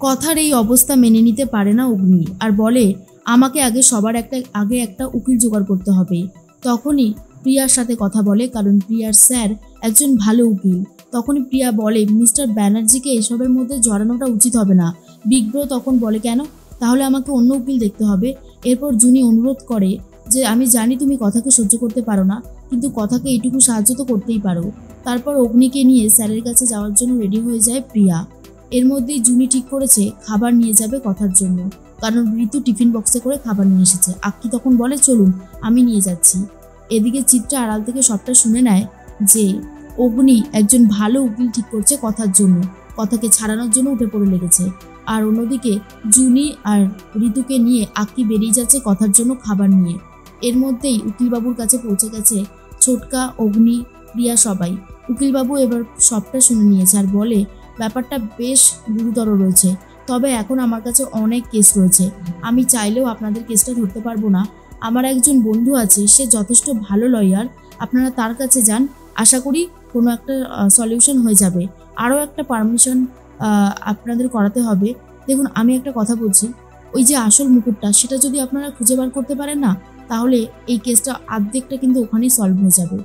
কথার এই অবস্থা মেনে নিতে পারে না অগ্নি আর বলে আমাকে আগে সবার একটা উকিল জোগাড় করতে হবে। তখনই প্রিয়ার সাথে কথা বলে, কারণ প্রিয়ার স্যার একজন ভালো উকিল। তখনই প্রিয়া বলে মিস্টার ব্যানার্জিকে এসবের মধ্যে জড়ানোটা উচিত হবে না। বিগ ব্রো তখন বলে কেন, তাহলে আমাকে অন্য উকিল দেখতে হবে। এরপর জুনি অনুরোধ করে যে আমি জানি তুমি কথাকে সহ্য করতে পারো না, কিন্তু কথাকে এইটুকু সাহায্য তো করতেই পারো। তারপর অগ্নিকে নিয়ে স্যারের কাছে যাওয়ার জন্য রেডি হয়ে যায় প্রিয়া। এর মধ্যেই জুনি ঠিক করেছে খাবার নিয়ে যাবে কথার জন্য, কারণ ঋতু টিফিন বক্সে করে খাবার নিয়ে এসেছে। আক্কি তখন বলে চলুন আমি নিয়ে যাচ্ছি। এদিকে চিত্রা আড়াল থেকে সবটা শুনে নেয় যে অগ্নি একজন ভালো উকিল ঠিক করছে কথার জন্য, কথাকে ছাড়ানোর জন্য উঠে পড়ে লেগেছে। আর অন্যদিকে জুনি আর ঋতুকে নিয়ে আক্কি বেরিয়ে যাচ্ছে কথার জন্য খাবার নিয়ে। এর মধ্যেই উকিলবাবুর কাছে পৌঁছে গেছে ছোটকা, অগ্নি, প্রিয়া সবাই। উকিলবাবু এবার সবটা শুনে নিয়েছে আর বলে ব্যাপারটা বেশ গুরুতর রয়েছে, তবে এখন আমার কাছে অনেক কেস রয়েছে, আমি চাইলেও আপনাদের কেসটা ধরতে পারবো না। আমার একজন বন্ধু আছে, সে যথেষ্ট ভালো লয়ার, আপনারা তার কাছে যান, আশা করি কোনো একটা সলিউশন হয়ে যাবে। আরও একটা পারমিশন আপনাদের করাতে হবে। দেখুন আমি একটা কথা বলছি, ওই যে আসল মুকুটটা সেটা যদি আপনারা খুঁজে বার করতে পারেন না, তাহলে এই কেসটা অর্ধেকটা কিন্তু ওখানেই সলভ হয়ে যাবে।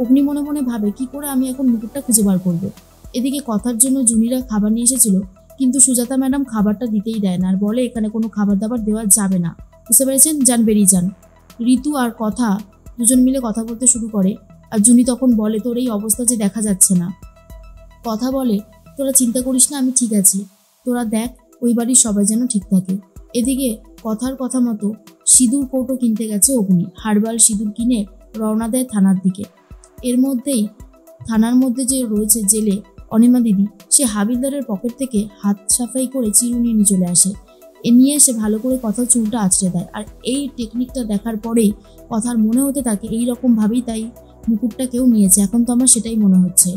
অগ্নি মনে মনে ভাবে কি করে আমি এখন মুকুটটা খুঁজে বার করবো। এদিকে কথার জন্য জুনিরা খাবার নিয়ে এসেছিল, কিন্তু সুজাতা ম্যাডাম খাবারটা দিতেই দেয় না আর বলে এখানে কোনো খাবার দাবার দেওয়া যাবে না, বুঝতে পেরেছেন, যান বেরিয়ে যান। ঋতু আর কথা দুজন মিলে কথা বলতে শুরু করে আর জুনি তখন বলে তোর এই অবস্থা যে দেখা যাচ্ছে না। কথা বলে তোরা চিন্তা করিস না, আমি ঠিক আছি, তোরা দেখ ওই বাড়ির সবাই যেন ঠিক থাকে। এদিকে কথার কথা মতো সিঁদুর কৌটো কিনতে গেছে অগ্নি, হার্বাল সিঁদুর কিনে রওনা দেয় থানার দিকে। এর মধ্যেই থানার মধ্যে যে রয়েছে জেলে অনিমা দিদি, সে হাবিলদারের পকেট থেকে হাত সাফাই করে চিরুনি নিয়ে চলে আসে। এ নিয়ে এসে ভালো করে কথার চুলটা আঁচড়ে দেয়। আর এই টেকনিকটা দেখার পরেই কথার মনে হতে থাকে এইরকমভাবেই তাই মুকুটটা কেউ নিয়েছে, এখন তো আমার সেটাই মনে হচ্ছে।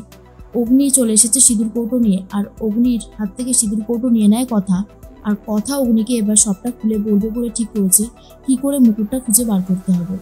অগ্নি চলে এসেছে সিঁদুর কৌটো নিয়ে আর অগ্নির হাত থেকে সিঁদুর কৌটো নিয়ে নেয় কথা। আর কথা অগ্নিকে এবার সবটা খুলে বলবে বলে ঠিক করেছে কি করে মুকুটটা খুঁজে বার করতে হবে।